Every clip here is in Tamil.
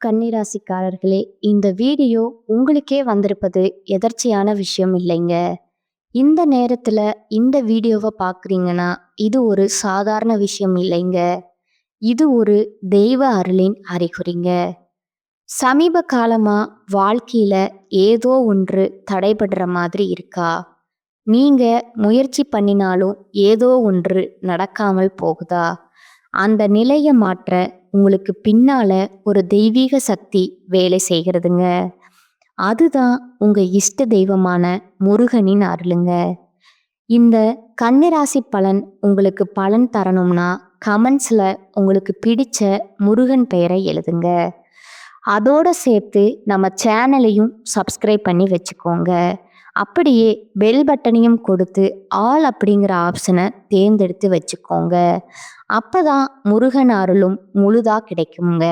கன்னிராசிக்காரர்களே, இந்த வீடியோ உங்களுக்கே வந்திருப்பது எதர்ச்சியான விஷயம் இல்லைங்க. இந்த நேரத்துல இந்த வீடியோவை பார்க்குறீங்கன்னா, இது ஒரு சாதாரண விஷயம் இல்லைங்க. இது ஒரு தெய்வ அருளின் அறிகுறிங்க. சமீப காலமா வாழ்க்கையில ஏதோ ஒன்று தடைபடுற மாதிரி இருக்கா? நீங்க முயற்சி பண்ணினாலும் ஏதோ ஒன்று நடக்காமல் போகுதா? அந்த நிலையை மாற்ற உங்களுக்கு பின்னால ஒரு தெய்வீக சக்தி வேலை செய்கிறதுங்க. அதுதான் உங்க இஷ்ட தெய்வமான முருகனின் அருளுங்க. இந்த கன்னிராசி பலன் உங்களுக்கு பலன் தரணும்னா கமெண்ட்ஸ்ல உங்களுக்கு பிடிச்ச முருகன் பெயரை எழுதுங்க. அதோட சேர்த்து நம்ம சேனலையும் சப்ஸ்கிரைப் பண்ணி வச்சுக்கோங்க. அப்படியே பெல் பட்டனையும் கொடுத்து ஆல் அப்படிங்கிற ஆப்ஷனை தேர்ந்தெடுத்து வச்சுக்கோங்க. அப்பதான் முருகன் அருளும் முழுதா கிடைக்குங்க.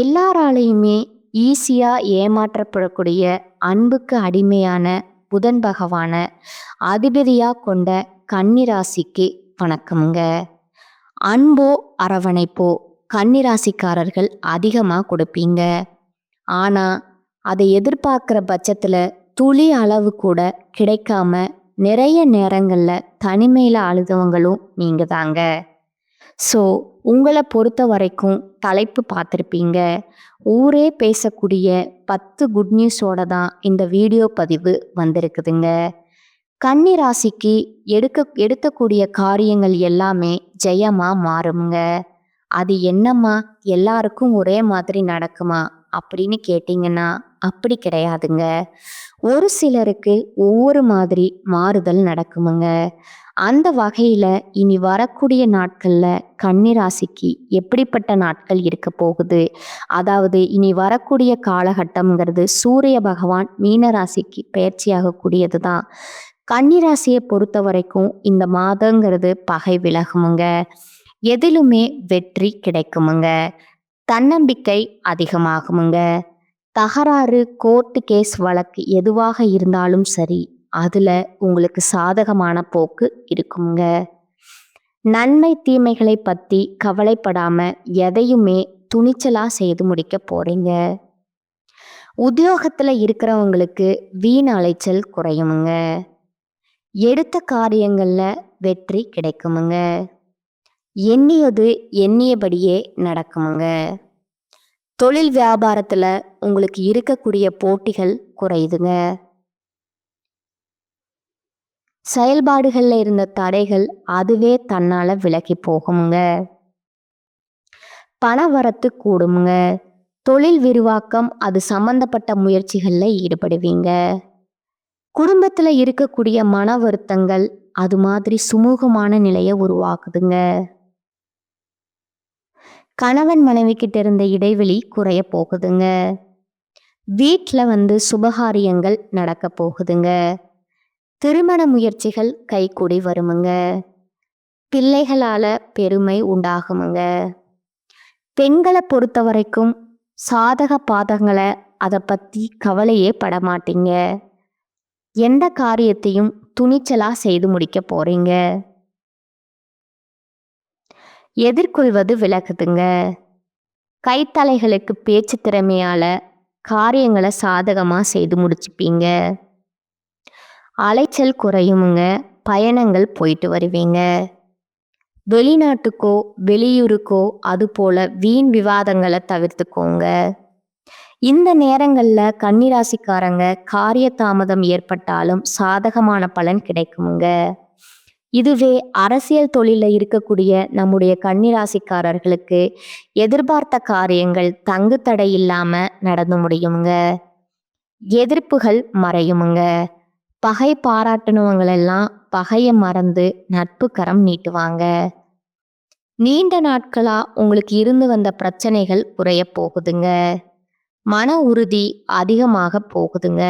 எல்லாராலையுமே ஈஸியா ஏமாற்றப்படக்கூடிய அன்புக்கு அடிமையான புதன் பகவான அதிபதியா கொண்ட கன்னிராசிக்கு வணக்கமுங்க. அன்போ அரவணைப்போ கன்னிராசிக்காரர்கள் அதிகமா கொடுப்பீங்க. ஆனா அதை எதிர்பார்க்கிற பட்சத்துல துளி அளவு கூட கிடைக்காம நிறைய நேரங்கள்ல தனிமையில அழுதவங்களும் நீங்க தாங்க. ஸோ உங்களை பொறுத்த வரைக்கும் தலைப்பு பார்த்துருப்பீங்க. ஊரே பேசக்கூடிய 10 குட் நியூஸோட தான் இந்த வீடியோ பதிவு வந்திருக்குதுங்க. கன்னி ராசிக்கு எடுக்கக்கூடிய காரியங்கள் எல்லாமே ஜெயமா மாறுங்க. அது என்னம்மா எல்லாருக்கும் ஒரே மாதிரி நடக்குமா அப்படின்னு கேட்டிங்கன்னா அப்படி கிடையாதுங்க. ஒரு சிலருக்கு ஒவ்வொரு மாதிரி மாறுதல் நடக்குமுங்க. அந்த வகையில் இனி வரக்கூடிய நாட்களில் கன்னிராசிக்கு எப்படிப்பட்ட நாட்கள் இருக்க போகுது, அதாவது இனி வரக்கூடிய காலகட்டம்ங்கிறது சூரிய பகவான் மீனராசிக்கு பயிற்சியாகக்கூடியது தான். கன்னிராசியை பொறுத்த வரைக்கும் இந்த மாதங்கிறது பகை விலகுமுங்க. எதிலுமே வெற்றி கிடைக்குமுங்க. தன்னம்பிக்கை அதிகமாகுமுங்க. தகராறு, கோர்ட்டு கேஸ் வழக்கு எதுவாக இருந்தாலும் சரி, அதுல உங்களுக்கு சாதகமான போக்கு இருக்குங்க. நன்மை தீமைகளை பத்தி கவலைப்படாம எதையுமே துணிச்சலா செய்து முடிக்க போறீங்க. உத்தியோகத்துல இருக்கிறவங்களுக்கு வீண் அலைச்சல் குறையுமுங்க. எடுத்த காரியங்கள்ல வெற்றி கிடைக்குமுங்க. எண்ணியது எண்ணியபடியே நடக்குமுங்க. தொழில் வியாபாரத்துல உங்களுக்கு இருக்கக்கூடிய போட்டிகள் குறையுதுங்க. செயல்பாடுகள்ல இருந்த தடைகள் அதுவே தன்னால விலகி போகுமுங்க. பண வரத்து கூடுமுங்க. தொழில் விரிவாக்கம் அது சம்பந்தப்பட்ட முயற்சிகள்ல ஈடுபடுவீங்க. குடும்பத்துல இருக்கக்கூடிய மன வருத்தங்கள் அது மாதிரி சுமூகமான நிலையை உருவாக்குதுங்க. கணவன் மனைவி கிட்ட இருந்த இடைவெளி குறைய போகுதுங்க. வீட்டில் சுபகாரியங்கள் நடக்க போகுதுங்க. திருமண முயற்சிகள் கைகூடி வருமுங்க. பிள்ளைகளால பெருமை உண்டாகுமுங்க. பெண்களை பொறுத்த வரைக்கும் சாதக பாதங்களை அதை பற்றி கவலையே படமாட்டீங்க. எந்த காரியத்தையும் துணிச்சலா செய்து முடிக்க போறீங்க. எதிர்கொள்வது விலகுதுங்க. கைத்தலைகளுக்கு பேச்சு திறமையால காரியங்களை சாதகமா செய்து முடிச்சுப்பீங்க. அலைச்சல் குறையுமுங்க. பயணங்கள் போயிட்டு வருவீங்க. வெளிநாட்டுக்கோ வெளியூருக்கோ அது போல வீண் விவாதங்களை தவிர்த்துக்கோங்க. இந்த நேரங்களில் கன்னிராசிக்காரங்க காரிய தாமதம் ஏற்பட்டாலும் சாதகமான பலன் கிடைக்குமுங்க. இதுவே அரசியல் தொழிலில் இருக்கக்கூடிய நம்முடைய கன்னிராசிக்காரர்களுக்கு எதிர்பார்த்த காரியங்கள் தங்கு தடை இல்லாமல் நடந்து முடியுமுங்க. எதிர்ப்புகள் மறையுமுங்க. பகை பாராட்டினவங்களெல்லாம் பகையை மறந்து நட்பு கரம் நீட்டுவாங்க. நீண்ட நாட்களா உங்களுக்கு இருந்து வந்த பிரச்சனைகள் குறைய போகுதுங்க. மன உறுதி அதிகமாக போகுதுங்க.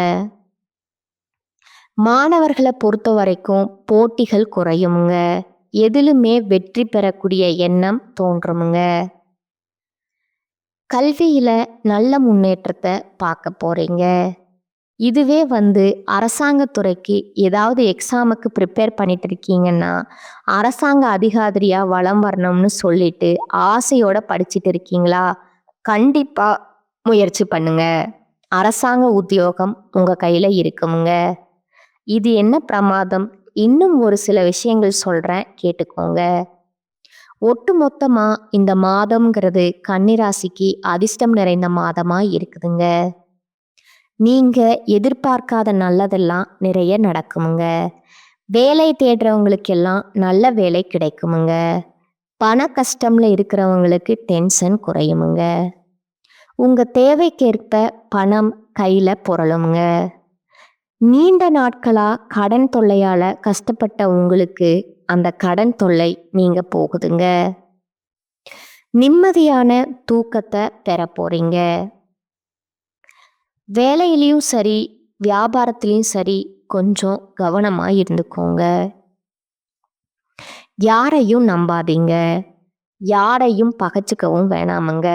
மாணவர்களை பொறுத்த வரைக்கும் போட்டிகள் குறையுமுங்க. எதிலுமே வெற்றி பெறக்கூடிய எண்ணம் தோன்றுமுங்க. கல்வியில நல்ல முன்னேற்றத்தை பார்க்க போறீங்க. இதுவே அரசாங்கத்துறைக்கு ஏதாவது எக்ஸாமுக்கு ப்ரிப்பேர் பண்ணிட்டு இருக்கீங்கன்னா, அரசாங்க அதிகாரியா வலம் வரணும்னு சொல்லிட்டு ஆசையோட படிச்சுட்டு இருக்கீங்களா? கண்டிப்பா முயற்சி பண்ணுங்க. அரசாங்க உத்தியோகம் உங்க கையில இருக்குமுங்க. இது என்ன பிரமாதம்? இன்னும் ஒரு சில விஷயங்கள் சொல்றேன் கேட்டுக்கோங்க. ஒட்டுமொத்தமா இந்த மாதம்ங்கிறது கன்னிராசிக்கு அதிர்ஷ்டம் நிறைந்த மாதமா இருக்குதுங்க. நீங்க எதிர்பார்க்காத நல்லதெல்லாம் நிறைய நடக்குமுங்க. வேலை தேடுறவங்களுக்கெல்லாம் நல்ல வேலை கிடைக்குமுங்க. பண கஷ்டம்ல இருக்கிறவங்களுக்கு டென்ஷன் குறையுமுங்க. உங்க தேவைக்கேற்ப பணம் கையில புரளுமுங்க. நீண்ட நாட்களா கடன் தொல்லையால கஷ்டப்பட்ட உங்களுக்கு அந்த கடன் தொல்லை நீங்க போகுதுங்க. நிம்மதியான தூக்கத்தை பெற போறீங்க. வேலையிலயும் சரி, வியாபாரத்திலயும் சரி கொஞ்சம் கவனமா இருந்துக்கோங்க. யாரையும் நம்பாதீங்க. யாரையும் பகைச்சுக்கவும் வேணாமுங்க.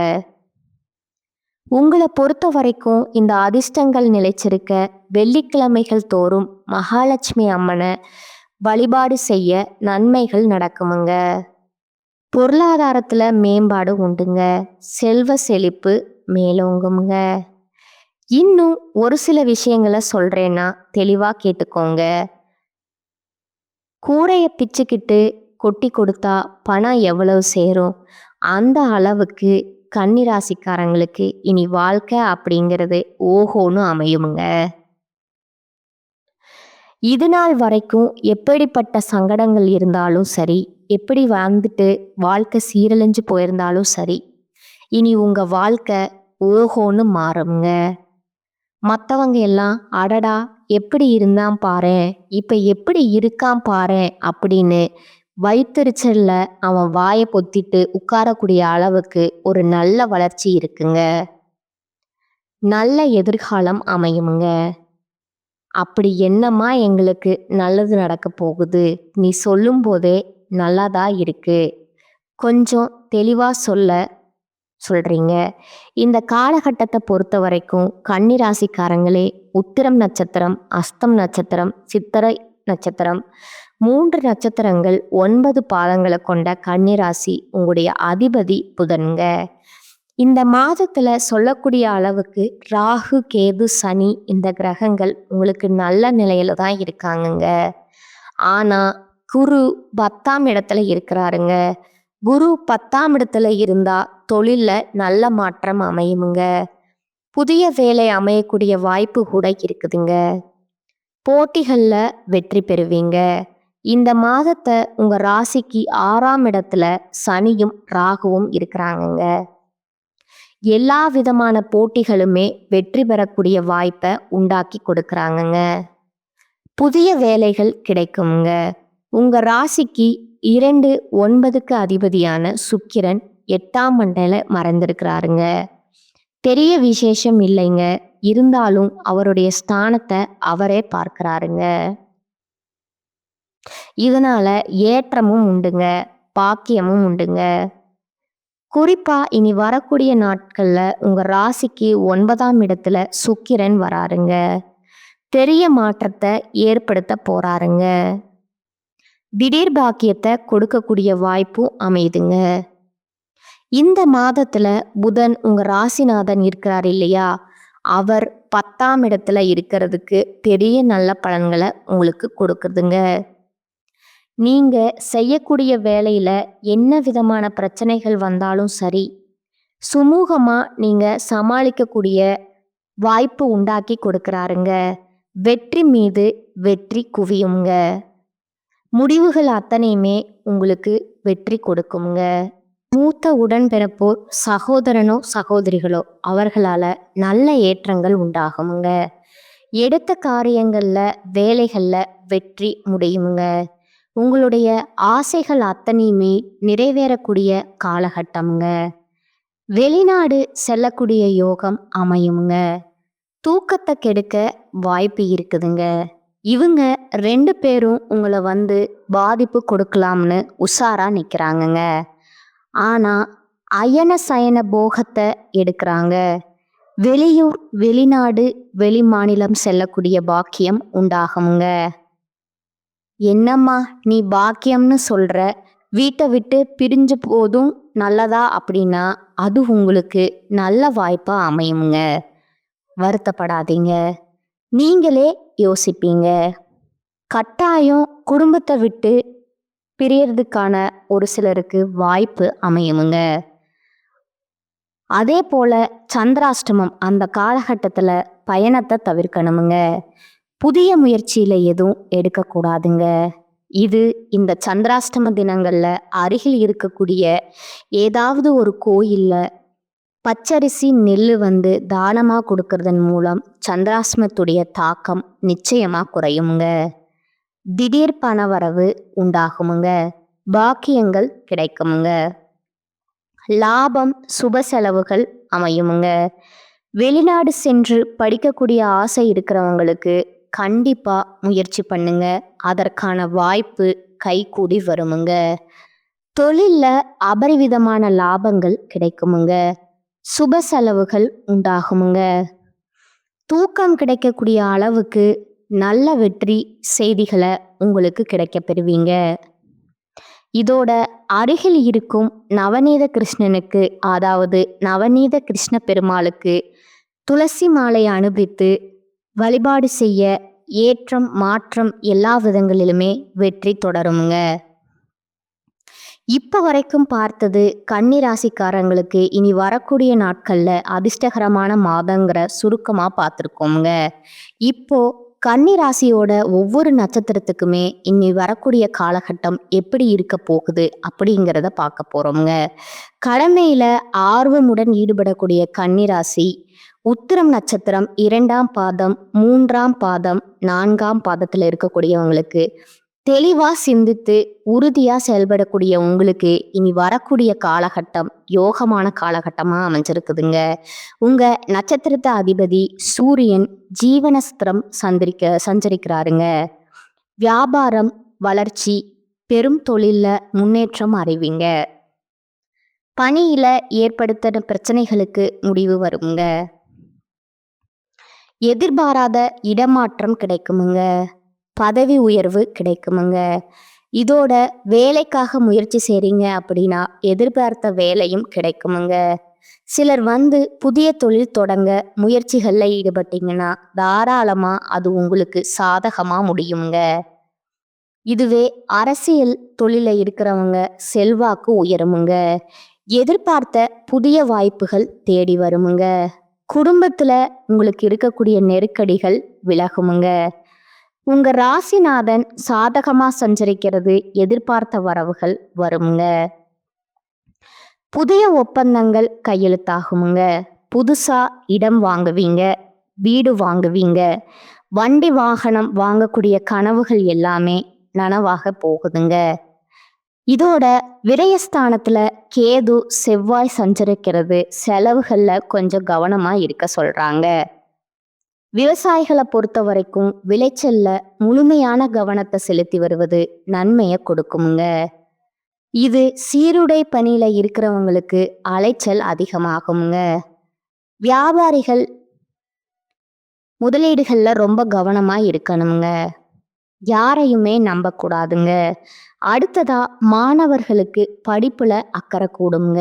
உங்களை பொறுத்த வரைக்கும் இந்த அதிர்ஷ்டங்கள் நிலைச்சிருக்க வெள்ளிக்கிழமைகள் தோறும் மகாலட்சுமி அம்மனை வழிபாடு செய்ய நன்மைகள் நடக்குமுங்க. பொருளாதாரத்துல மேம்பாடு உண்டுங்க. செல்வ செழிப்பு மேலோங்குங்க. இன்னும் ஒரு சில விஷயங்களை சொல்றேன்னா தெளிவா கேட்டுக்கோங்க. கூடைய பிச்சுக்கிட்டு கொட்டி கொடுத்தா பணம் எவ்வளவு சேரும்? அந்த அளவுக்கு கன்னிராசிக்காரங்களுக்கு இனி வாழ்க்கை அப்படிங்கிறது ஓஹோன்னு அமையுமுங்க. இது நாள் வரைக்கும் எப்படிப்பட்ட சங்கடங்கள் இருந்தாலும் சரி, எப்படி வாழ்ந்துட்டு வாழ்க்கை சீரழிஞ்சு போயிருந்தாலும் சரி, இனி உங்க வாழ்க்கை ஓஹோன்னு மாறுங்க. மற்றவங்க எல்லாம் அடடா எப்படி இருந்தான் பாரேன், இப்போ எப்படி இருக்கான் பாரேன் அப்படின்னு வயிற்றுச்சல்ல அவன் வாயை பொத்திட்டு உட்காரக்கூடிய அளவுக்கு ஒரு நல்ல வளர்ச்சி இருக்குங்க. நல்ல எதிர்காலம் அமையுமுங்க. அப்படி என்னம்மா எங்களுக்கு நல்லது நடக்க போகுது, நீ சொல்லும் போதே நல்லாதா இருக்கு, கொஞ்சம் தெளிவா சொல்றீங்க. இந்த காலகட்டத்தை பொறுத்த வரைக்கும் கன்னிராசிக்காரங்களே உத்திரம் நட்சத்திரம், அஸ்தம் நட்சத்திரம், சித்திரை நட்சத்திரம் 3 நட்சத்திரங்கள் 9 பாதங்களை கொண்ட கன்னிராசி உங்களுடைய அதிபதி புதன்க. இந்த மாதத்துல சொல்லக்கூடிய அளவுக்கு ராகு, கேது, சனி இந்த கிரகங்கள் உங்களுக்கு நல்ல நிலையில தான் இருக்காங்கங்க. ஆனா குரு 10ஆம் இடத்துல இருக்கிறாருங்க. குரு 10ஆம் இடத்துல இருந்தா தொழில்ல நல்ல மாற்றம் அமையுமுங்க. புதிய வேலை அமையக்கூடிய வாய்ப்பு கூட இருக்குதுங்க. போட்டிகள்ல வெற்றி பெறுவீங்க. இந்த மாதத்தை உங்க ராசிக்கு 6ஆம் இடத்துல சனியும் ராகுவும் இருக்கிறாங்கங்க. எல்லா விதமான போட்டிகளுமே வெற்றி பெறக்கூடிய வாய்ப்பை உண்டாக்கி கொடுக்குறாங்கங்க. புதிய வேலைகள் கிடைக்குங்க. உங்க ராசிக்கு 2, 9க்கு அதிபதியான சுக்கிரன் 8ஆம் மண்டல மறைந்திருக்கிறாருங்க. பெரிய விசேஷம் இல்லைங்க. இருந்தாலும் அவருடைய ஸ்தானத்தை அவரே பார்க்கிறாருங்க. இதனால ஏற்றமும் உண்டுங்க, பாக்கியமும் உண்டுங்க. குறிப்பா இனி வரக்கூடிய நாட்கள்ல உங்க ராசிக்கு 9ஆம் இடத்துல சுக்கிரன் வராருங்க. பெரிய மாற்றத்தை ஏற்படுத்த போறாருங்க. திடீர் பாக்கியத்தை கொடுக்கக்கூடிய வாய்ப்பும் அமையுதுங்க. இந்த மாதத்துல புதன் உங்க ராசிநாதன் இருக்கிறார் இல்லையா, அவர் 10ஆம் இடத்துல இருக்கிறதுக்கு பெரிய நல்ல பலன்களை உங்களுக்கு கொடுக்குதுங்க. நீங்க செய்யக்கூடிய வேலையில என்ன விதமான பிரச்சனைகள் வந்தாலும் சரி, சுமூகமா நீங்க சமாளிக்கக்கூடிய வாய்ப்பு உண்டாக்கி கொடுக்கிறாருங்க. வெற்றி மீது வெற்றி குவியுங்க. முடிவுகள் அத்தனையுமே உங்களுக்கு வெற்றி கொடுக்குங்க. மூத்த உடன்பிறப்போர் சகோதரனோ சகோதரிகளோ அவர்களால நல்ல ஏற்றங்கள் உண்டாகுங்க. எடுத்த காரியங்கள்ல வேலைகள்ல வெற்றி முடியுங்க. உங்களுடைய ஆசைகள் அத்தனையுமே நிறைவேறக்கூடிய காலகட்டம்ங்க. வெளிநாடு செல்லக்கூடிய யோகம் அமையுங்க. தூக்கத்தை கெடுக்க வாய்ப்பு இருக்குதுங்க. இவங்க 2 பேரும் உங்களை பாதிப்பு கொடுக்கலாம்னு உஷாரா நிற்கிறாங்கங்க. ஆனா அயன சயன போகத்தை எடுக்கிறாங்க. வெளியூர், வெளிநாடு, வெளி மாநிலம் செல்லக்கூடிய பாக்கியம் உண்டாகுங்க. என்னம்மா நீ பாக்கியம்னு சொல்ற, வீட்டை விட்டு பிரிஞ்சு போதும் நல்லதா அப்படின்னா அது உங்களுக்கு நல்ல வாய்ப்பா அமையுங்க. வருத்தப்படாதீங்க. நீங்களே யோசிப்பீங்க. கட்டாயம் குடும்பத்தை விட்டு பிரியறதுக்கான ஒரு சிலருக்கு வாய்ப்பு அமையுமுங்க. அதே போல சந்திராஷ்டமம் அந்த காலகட்டத்தில் பயணத்தை தவிர்க்கணுமுங்க. புதிய முயற்சியில் எதுவும் எடுக்கக்கூடாதுங்க. இது இந்த சந்திராஷ்டம தினங்களில் அருகில் இருக்கக்கூடிய ஏதாவது ஒரு கோயிலில் பச்சரிசி நெல் தானமாக கொடுக்கறதன் மூலம் சந்திராஷ்டமத்துடைய தாக்கம் நிச்சயமாக குறையுமுங்க. திடீர் பணவரவு உண்டாகுமுங்க. பாக்கியங்கள் கிடைக்குமுங்க. லாபம் சுப செலவுகள் அமையுமுங்க. வெளிநாடு சென்று படிக்கக்கூடிய ஆசை இருக்கிறவங்களுக்கு கண்டிப்பாக முயற்சி பண்ணுங்க. அதற்கான வாய்ப்பு கைகூடி வருமுங்க. தொழிலில் அபரிவிதமான லாபங்கள் கிடைக்குமுங்க. சுப செலவுகள் உண்டாகுமுங்க. தூக்கம் கிடைக்கக்கூடிய அளவுக்கு நல்ல வெற்றி செய்திகளை உங்களுக்கு கிடைக்க பெறுவீங்க. இதோட அருகில் இருக்கும் நவநீத கிருஷ்ணனுக்கு, அதாவது நவநீத கிருஷ்ண பெருமாளுக்கு துளசி மாலை அனுப்பித்து வழிபாடு செய்ய ஏற்றம் மாற்றம் எல்லா விதங்களிலுமே வெற்றி தொடருமுங்க. இப்போ வரைக்கும் பார்த்தது கன்னி ராசிக்காரங்களுக்கு இனி வரக்கூடிய நாட்களில் அதிர்ஷ்டகரமான மாதங்கிற சுருக்கமாக பார்த்துருக்கோங்க. இப்போ கன்னி ராசியோட ஒவ்வொரு நட்சத்திரத்துக்குமே இனி வரக்கூடிய காலகட்டம் எப்படி இருக்க போகுது அப்படிங்கிறத பார்க்க போகிறோங்க. கடமையில் ஆர்வமுடன் ஈடுபடக்கூடிய கன்னி ராசி உத்திரம் நட்சத்திரம் 2ஆம் பாதம் 3ஆம் பாதம் 4ஆம் பாதத்தில் இருக்கக்கூடியவங்களுக்கு தெளிவாக சிந்தித்து உறுதியாக செயல்படக்கூடிய உங்களுக்கு இனி வரக்கூடிய காலகட்டம் யோகமான காலகட்டமாக அமைஞ்சிருக்குதுங்க. உங்கள் நட்சத்திரத்தை அதிபதி சூரியன் ஜீவனஸ்திரம் சஞ்சரிக்கிறாருங்க. வியாபாரம் வளர்ச்சி, பெரும் தொழிலில் முன்னேற்றம் அறிவிங்க. பணியில் ஏற்படுத்தின பிரச்சனைகளுக்கு முடிவு வருங்க. எதிர்பாராத இடமாற்றம் கிடைக்குமுங்க. பதவி உயர்வு கிடைக்குமுங்க. இதோட வேலைக்காக முயற்சி செய்கிறீங்க அப்படின்னா எதிர்பார்த்த வேலையும் கிடைக்குமுங்க. சிலர் புதிய தொழில் தொடங்க முயற்சிகளில் ஈடுபட்டீங்கன்னா தாராளமாக அது உங்களுக்கு சாதகமாக முடியுங்க. இதுவே அரசியல் தொழிலில் இருக்கிறவங்க செல்வாக்கு உயருமுங்க. எதிர்பார்த்த புதிய வாய்ப்புகள் தேடி வருமுங்க. குடும்பத்தில் உங்களுக்கு இருக்கக்கூடிய நெருக்கடிகள் விலகுமுங்க. உங்கள் ராசிநாதன் சாதகமாக சஞ்சரிக்கிறது எதிர்பார்த்த வரவுகள் வருமுங்க. புதிய ஒப்பந்தங்கள் கையெழுத்தாகுமுங்க. புதுசாக இடம் வாங்குவீங்க, வீடு வாங்குவீங்க, வண்டி வாகனம் வாங்கக்கூடிய கனவுகள் எல்லாமே நனவாக போகுதுங்க. இதோட விரயஸ்தானத்தில் கேது செவ்வாய் சஞ்சரிக்கிறது செலவுகளில் கொஞ்சம் கவனமாக இருக்க சொல்கிறாங்க. விவசாயிகளை பொறுத்த வரைக்கும் விளைச்சல்ல முழுமையான கவனத்தை செலுத்தி வருவது நன்மையை கொடுக்குமுங்க. இது சீருடை பணியில இருக்கிறவங்களுக்கு அலைச்சல் அதிகமாகுங்க. வியாபாரிகள் முதலீடுகள்ல ரொம்ப கவனமா இருக்கணுங்க. யாரையுமே நம்பக்கூடாதுங்க. அடுத்ததா மாணவர்களுக்கு படிப்புல அக்கறை கூடுங்க.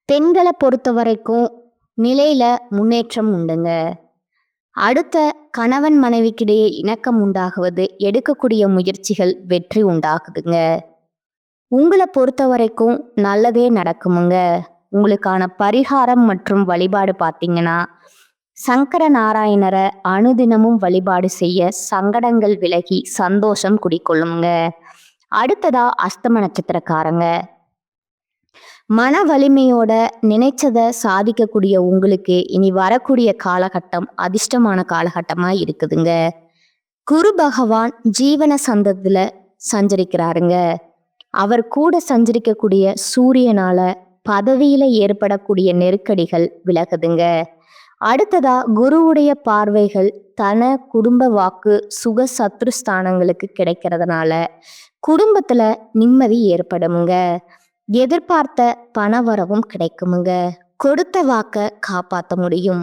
பெண்களை பொறுத்த வரைக்கும் நிலையில முன்னேற்றம் உண்டுங்க. அடுத்த கணவன் மனைவிக்கிடையே இணக்கம் உண்டாகுவது, எடுக்கக்கூடிய முயற்சிகள் வெற்றி உண்டாகுதுங்க. உங்களை பொறுத்த வரைக்கும் நல்லதே நடக்குமுங்க. உங்களுக்கான பரிகாரம் மற்றும் வழிபாடு பார்த்தீங்கன்னா சங்கர நாராயணரை அனுதினமும் வழிபாடு செய்ய சங்கடங்கள் விலகி சந்தோஷம் குடிக்கொள்ளுங்க. அடுத்ததா அஸ்தம நட்சத்திரக்காரங்க மன வலிமையோட நினைச்சதை சாதிக்கக்கூடிய உங்களுக்கு இனி வரக்கூடிய காலகட்டம் அதிர்ஷ்டமான காலகட்டமா இருக்குதுங்க. குரு பகவான் ஜீவன சந்தத்துல சஞ்சரிக்கிறாருங்க. அவர் கூட சஞ்சரிக்கக்கூடிய சூரியனால பதவியில ஏற்படக்கூடிய நெருக்கடிகள் விலகுதுங்க. அடுத்ததா குருவுடைய பார்வைகள் தன குடும்ப வாக்கு சுக சத்ருஸ்தானங்களுக்கு கிடைக்கிறதுனால குடும்பத்துல நிம்மதி ஏற்படுமுங்க. எதிர்பார்த்த பணவரவும் கிடைக்குமுங்க. கொடுத்த வாக்க காப்பாற்ற முடியும்.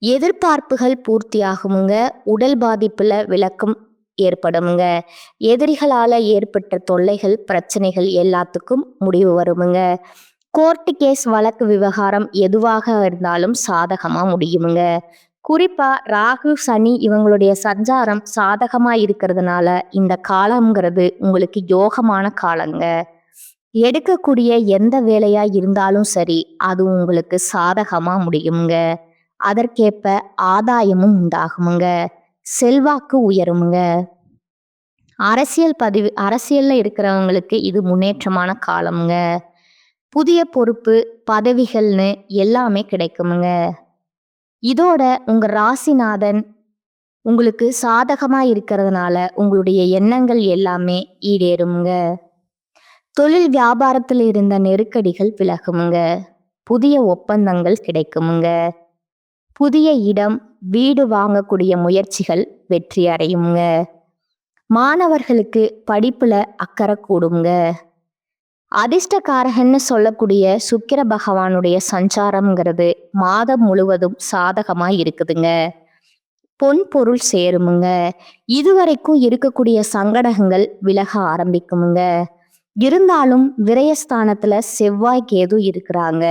எதிர்பார்ப்புகள் பூர்த்தியாகுமுங்க. உடல் பாதிப்புல விளக்கும் ஏற்படுமுங்க. எதிரிகளால ஏற்பட்ட தொல்லைகள், பிரச்சனைகள் எல்லாத்துக்கும் முடிவு வருமுங்க. கோர்ட்டு கேஸ், வழக்கு, விவகாரம் எதுவாக இருந்தாலும் சாதகமா முடியுமுங்க. குறிப்பா ராகு, சனி இவங்களுடைய சஞ்சாரம் சாதகமா இருக்கிறதுனால இந்த காலம்ங்கிறது உங்களுக்கு யோகமான காலங்க. எடுக்கக்கூடிய எந்த வேலையா இருந்தாலும் சரி, அது உங்களுக்கு சாதகமா முடியுமுங்க. அதற்கேற்ப ஆதாயமும் உண்டாகுமுங்க. செல்வாக்கு உயருமுங்க. அரசியல்ல இருக்கிறவங்களுக்கு இது முன்னேற்றமான காலமுங்க. புதிய பொறுப்பு, பதவிகள்னு எல்லாமே கிடைக்குமுங்க. இதோட உங்க ராசிநாதன் உங்களுக்கு சாதகமா இருக்கிறதுனால உங்களுடைய எண்ணங்கள் எல்லாமே ஈடேறுமுங்க. தொழில் வியாபாரத்தில் இருந்த நெருக்கடிகள் விலகுமுங்க. புதிய ஒப்பந்தங்கள் கிடைக்குமுங்க. புதிய இடம், வீடு வாங்கக்கூடிய முயற்சிகள் வெற்றி அடையுங்க. மாணவர்களுக்கு படிப்புல அக்கறை கூடுங்க. அதிர்ஷ்டக்காரகன்னு சொல்லக்கூடிய சுக்கிர பகவானுடைய சஞ்சாரம்ங்கிறது மாதம் முழுவதும் சாதகமா இருக்குதுங்க. பொன் பொருள் சேருமுங்க. இதுவரைக்கும் இருக்கக்கூடிய சங்கடங்கள் விலக ஆரம்பிக்குமுங்க. இருந்தாலும் விரயஸ்தானத்துல செவ்வாய், கேது இருக்கிறாங்க.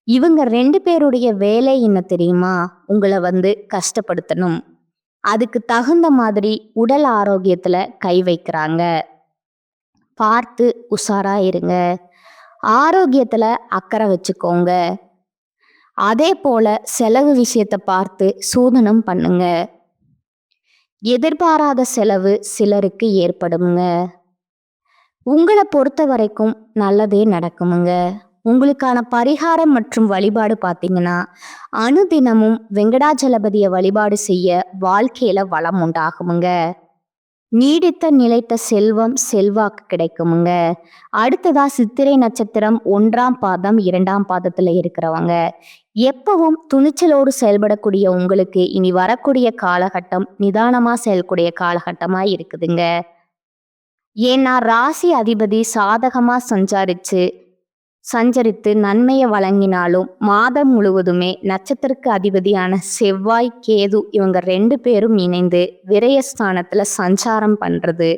இவங்க 2 பேருடைய வேலை என்ன தெரியுமா? உங்களை கஷ்டப்படுத்தணும். அதுக்கு தகுந்த மாதிரி உடல் ஆரோக்கியத்துல கை வைக்கிறாங்க. பார்த்து உஷாரா இருங்க. ஆரோக்கியத்துல அக்கறை வச்சுக்கோங்க. அதே போல செலவு விஷயத்தை பார்த்து சூதனம் பண்ணுங்க. எதிர்பாராத செலவு சிலருக்கு ஏற்படுமுங்க. உங்களை பொறுத்த வரைக்கும் நல்லதே நடக்குமுங்க. உங்களுக்கான பரிகாரம் மற்றும் வழிபாடு பார்த்தீங்கன்னா, அனுதினமும் வெங்கடாஜலபதியை வழிபாடு செய்ய வாழ்க்கையில வளம் உண்டாகுமுங்க. நீடித்த நிலைத்த செல்வம், செல்வாக்கு கிடைக்குமுங்க. அடுத்ததா சித்திரை நட்சத்திரம் 1ஆம் பாதம் 2ஆம் பாதத்துல இருக்கிறவங்க எப்பவும் துணிச்சலோடு செயல்படக்கூடிய உங்களுக்கு இனி வரக்கூடிய காலகட்டம் நிதானமா செயல்கூடிய காலகட்டமா இருக்குதுங்க. ஏன்னா ராசி அதிபதி சாதகமா சஞ்சரித்து நன்மையை வழங்கினாலும் மாதம் முழுவதுமே நட்சத்திரக்கு அதிபதியான செவ்வாய், கேது இவங்க 2 பேரும் இணைந்து விரயஸ்தானத்துல சஞ்சாரம் பண்றது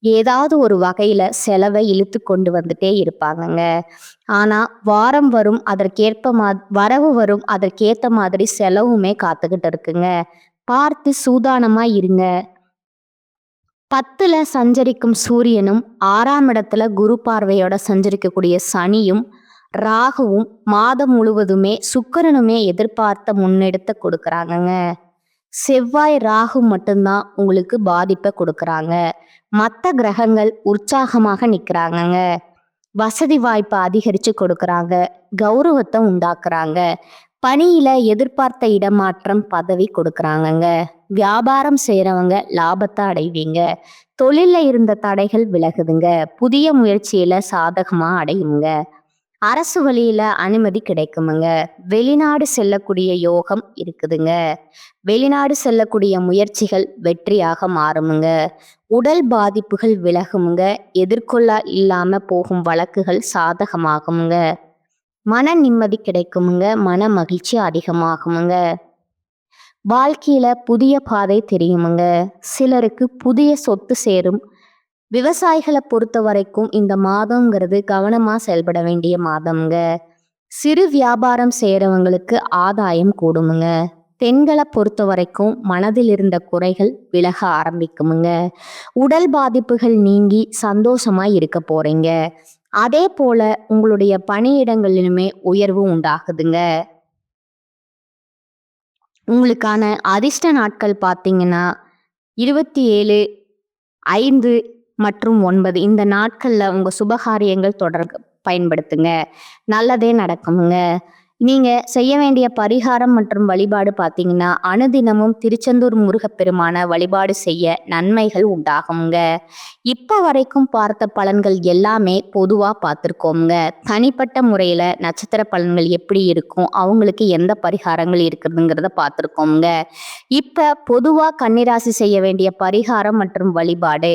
ஏதாவது ஒரு வகையில செலவை இழுத்து கொண்டு வந்துட்டே இருப்பாங்கங்க. ஆனா வாரம் வரும், வரவு வரும், அதற்கேத்த மாதிரி செலவுமே காத்துக்கிட்டு இருக்குங்க. பார்த்து சூதானமா இருங்க. 10ல சஞ்சரிக்கும் சூரியனும் 6ஆம் இடத்துல குரு பார்வையோட சஞ்சரிக்கக்கூடிய சனியும் ராகுவும் மாதம் முழுவதுமே சுக்கிரனுமே எதிர்பார்த்த முன்னெடுத்த கொடுக்கறாங்கங்க. செவ்வாய், ராகு மட்டும்தான் உங்களுக்கு பாதிப்பை கொடுக்கறாங்க. மற்ற கிரகங்கள் உற்சாகமாக நிக்கிறாங்கங்க. வசதி வாய்ப்பை அதிகரிச்சு கொடுக்கறாங்க. கௌரவத்தை உண்டாக்குறாங்க. பணியில எதிர்பார்த்த இடமாற்றம், பதவி கொடுக்கறாங்கங்க. வியாபாரம் செய்யறவங்க லாபத்தை அடைவீங்க. தொழில்ல இருந்த தடைகள் விலகுதுங்க. புதிய முயற்சியில சாதகமா அடையுங்க. அரசு வழியில அனுமதி கிடைக்குமுங்க. வெளிநாடு செல்லக்கூடிய யோகம் இருக்குதுங்க. வெளிநாடு செல்லக்கூடிய முயற்சிகள் வெற்றியாக மாறுமுங்க. உடல் பாதிப்புகள் விலகுமுங்க. எதிர்கொள்ள இல்லாம போகும் வழக்குகள் சாதகமாகுமுங்க. மன நிம்மதி கிடைக்குமுங்க. மன மகிழ்ச்சி அதிகமாகுமுங்க. வாழ்க்கையில புதிய பாதை தெரியுமுங்க. சிலருக்கு புதிய சொத்து சேரும். விவசாயிகளை பொறுத்த வரைக்கும் இந்த மாதம்ங்கிறது கவனமா செயல்பட வேண்டிய மாதம்ங்க. சிறு வியாபாரம் செய்யறவங்களுக்கு ஆதாயம் கூடுமுங்க. பெண்களை பொறுத்த வரைக்கும் மனதில் இருந்த குறைகள் விலக ஆரம்பிக்குமுங்க. உடல் பாதிப்புகள் நீங்கி சந்தோஷமா இருக்க போறீங்க. அதே போல உங்களுடைய பணியிடங்களிலுமே உயர்வு உண்டாகுதுங்க. உங்களுக்கான அதிர்ஷ்ட நாட்கள் பார்த்தீங்கன்னா 27, 5 மற்றும் 9 இந்த நாட்கள்ல உங்க சுபகாரியங்கள் பயன்படுத்துங்க. நல்லதே நடக்குமுங்க. நீங்க செய்ய வேண்டிய பரிகாரம் மற்றும் வழிபாடு பார்த்தீங்கன்னா, அனுதினமும் திருச்செந்தூர் முருகப்பெருமான வழிபாடு செய்ய நன்மைகள் உண்டாகுங்க. இப்ப வரைக்கும் பார்த்த பலன்கள் எல்லாமே பொதுவா பார்த்துருக்கோங்க. தனிப்பட்ட முறையில நட்சத்திர பலன்கள் எப்படி இருக்கும், அவங்களுக்கு எந்த பரிகாரங்கள் இருக்குதுங்கிறத பார்த்துருக்கோங்க. இப்ப பொதுவா கன்னிராசி செய்ய வேண்டிய பரிகாரம் மற்றும் வழிபாடு: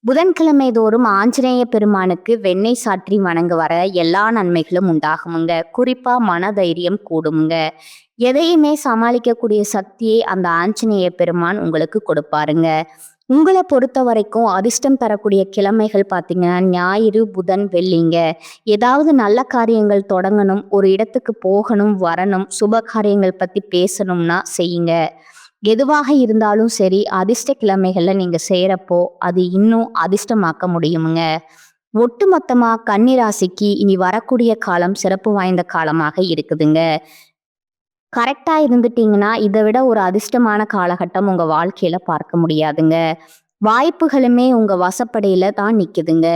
புதன்கிழமை தோறும் ஆஞ்சநேய பெருமானுக்கு வெண்ணெய் சாற்றி வணங்க வர எல்லா நன்மைகளும் உண்டாகுமுங்க. குறிப்பா மனதைரியம் கூடுமுங்க. எதையுமே சமாளிக்கக்கூடிய சக்தியை அந்த ஆஞ்சநேய பெருமான் உங்களுக்கு கொடுப்பாருங்க. உங்களை பொறுத்த வரைக்கும் அதிர்ஷ்டம் தரக்கூடிய கிழமைகள் பார்த்தீங்கன்னா ஞாயிறு, புதன், வெள்ளிங்க. ஏதாவது நல்ல காரியங்கள் தொடங்கணும், ஒரு இடத்துக்கு போகணும், வரணும், சுப காரியங்கள் பத்தி பேசணும்னா செய்யுங்க. எதுவாக இருந்தாலும் சரி, அதிர்ஷ்ட கிழமைகள்ல நீங்க செய்யறப்போ அது இன்னும் அதிர்ஷ்டமாக்க முடியுமுங்க. ஒட்டுமொத்தமா கன்னி ராசிக்கு இனி வரக்கூடிய காலம் சிறப்பு வாய்ந்த காலமாக இருக்குதுங்க. கரெக்டா இருந்துட்டீங்கன்னா இதை விட ஒரு அதிர்ஷ்டமான காலகட்டம் உங்க வாழ்க்கையில பார்க்க முடியாதுங்க. வாய்ப்புகளுமே உங்க வசப்படியில தான் நிக்குதுங்க.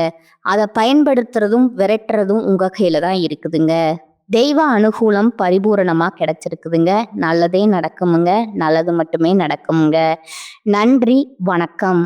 அதை பயன்படுத்துறதும் விரட்டுறதும் உங்க கையில தான் இருக்குதுங்க. தெய்வ அனுகூலம் பரிபூரணமா கிடைச்சிருக்குதுங்க. நல்லதே நடக்குமுங்க. நல்லது மட்டுமே நடக்குமுங்க. நன்றி, வணக்கம்.